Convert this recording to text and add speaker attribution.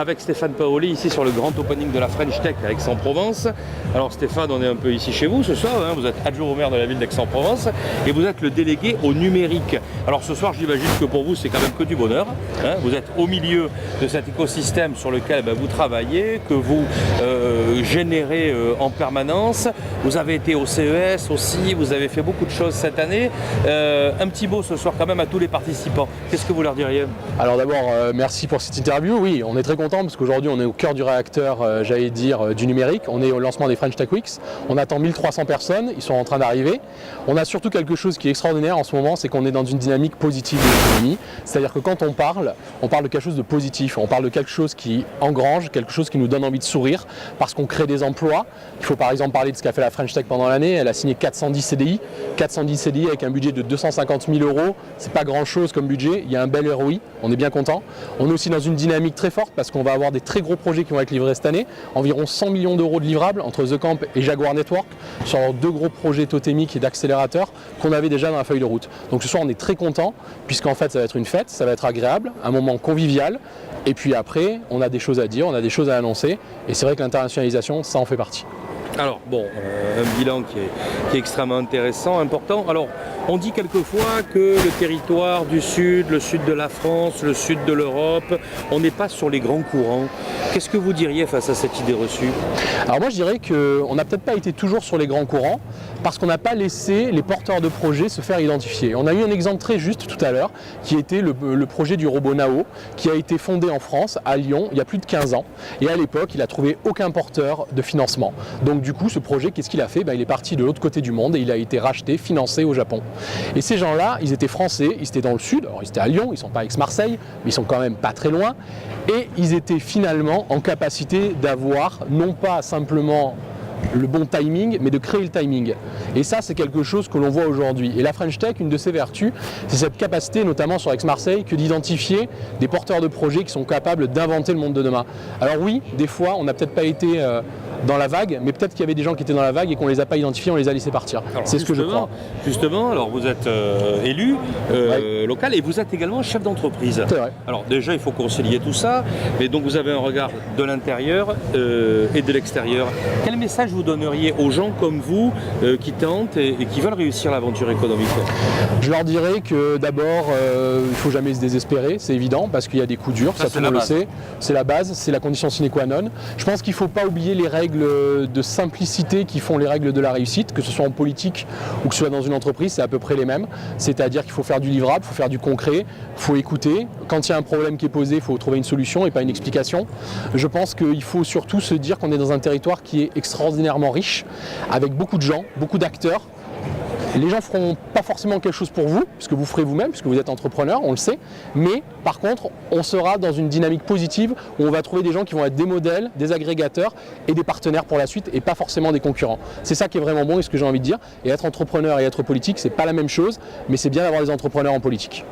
Speaker 1: avec Stéphane Paoli ici sur le grand opening de la French Tech à Aix-en-Provence. Alors Stéphane, on est un peu ici chez vous ce soir, hein, vous êtes adjoint au maire de la ville d'Aix-en-Provence et vous êtes le délégué au numérique. Alors ce soir, j'imagine que pour vous, c'est quand même que du bonheur. Hein, vous êtes au milieu de cet écosystème sur lequel vous travaillez, que vous générez en permanence. Vous avez été au CES aussi, vous avez fait beaucoup de choses cette année. Un petit mot ce soir quand même à tous les participants. Qu'est-ce que vous leur diriez?
Speaker 2: Alors d'abord, merci pour cette interview. Oui, on est très content parce qu'aujourd'hui on est au cœur du réacteur, j'allais dire, du numérique. On est au lancement des French Tech Weeks. On attend 1300 personnes, ils sont en train d'arriver. On a surtout quelque chose qui est extraordinaire en ce moment, c'est qu'on est dans une dynamique positive de l'économie. C'est-à-dire que quand on parle de quelque chose de positif, on parle de quelque chose qui engrange, quelque chose qui nous donne envie de sourire parce qu'on crée des emplois. Il faut par exemple parler de ce qu'a fait la French Tech pendant l'année. Elle a signé 410 CDI. 410 CDI avec un budget de 250 000 €. C'est pas grand-chose comme budget. Il y a un bel ROI. On est bien content. On est aussi dans une dynamique très forte parce qu'on va avoir des très gros projets qui vont être livrés cette année. Environ 100 millions d'euros de livrables entre The Camp et Jaguar Network sur leurs deux gros projets totémiques et d'accélérateurs qu'on avait déjà dans la feuille de route. Donc ce soir on est très content puisqu'en fait ça va être une fête, ça va être agréable, un moment convivial. Et puis après, on a des choses à dire, on a des choses à annoncer. Et c'est vrai que l'internationalisation, ça en fait partie.
Speaker 1: Alors bon, un bilan qui est extrêmement intéressant, important. Alors on dit quelquefois que le territoire du Sud, le Sud de la France, le Sud de l'Europe, on n'est pas sur les grands courants. Qu'est-ce que vous diriez face à cette idée reçue?
Speaker 2: Alors moi je dirais qu'on n'a peut-être pas été toujours sur les grands courants parce qu'on n'a pas laissé les porteurs de projets se faire identifier. On a eu un exemple très juste tout à l'heure qui était le projet du robot Nao qui a été fondé en France, à Lyon, il y a plus de 15 ans. Et à l'époque, il n'a trouvé aucun porteur de financement. Donc du coup, ce projet, qu'est-ce qu'il a fait? Il est parti de l'autre côté du monde et il a été racheté, financé au Japon. Et ces gens-là, ils étaient français, ils étaient dans le sud, alors ils étaient à Lyon, ils ne sont pas à Aix-Marseille, mais ils sont quand même pas très loin. Et ils étaient finalement en capacité d'avoir, non pas simplement le bon timing, mais de créer le timing. Et ça, c'est quelque chose que l'on voit aujourd'hui. Et la French Tech, une de ses vertus, c'est cette capacité, notamment sur Aix-Marseille, que d'identifier des porteurs de projets qui sont capables d'inventer le monde de demain. Alors oui, des fois, on n'a peut-être pas été dans la vague, mais peut-être qu'il y avait des gens qui étaient dans la vague et qu'on ne les a pas identifiés, on les a laissés partir. C'est ce que je crois.
Speaker 1: Justement, alors vous êtes élu local et vous êtes également chef d'entreprise.
Speaker 2: C'est vrai.
Speaker 1: Alors déjà, il faut concilier tout ça, mais donc vous avez un regard de l'intérieur et de l'extérieur. Quel message vous donneriez aux gens comme vous qui tentent et qui veulent réussir l'aventure économique?
Speaker 2: Je leur dirais que d'abord, il ne faut jamais se désespérer, c'est évident, parce qu'il y a des coups durs, ça tout le monde le sait. C'est la base, c'est la condition sine qua non. Je pense qu'il ne faut pas oublier les règles de simplicité qui font les règles de la réussite, que ce soit en politique ou que ce soit dans une entreprise, c'est à peu près les mêmes. C'est-à-dire qu'il faut faire du livrable, il faut faire du concret, il faut écouter. Quand il y a un problème qui est posé, il faut trouver une solution et pas une explication. Je pense qu'il faut surtout se dire qu'on est dans un territoire qui est extraordinairement riche, avec beaucoup de gens, beaucoup d'acteurs. Les gens ne feront pas forcément quelque chose pour vous, puisque vous ferez vous-même, puisque vous êtes entrepreneur, on le sait. Mais par contre, on sera dans une dynamique positive où on va trouver des gens qui vont être des modèles, des agrégateurs et des partenaires pour la suite et pas forcément des concurrents. C'est ça qui est vraiment bon et ce que j'ai envie de dire. Et être entrepreneur et être politique, c'est pas la même chose, mais c'est bien d'avoir des entrepreneurs en politique.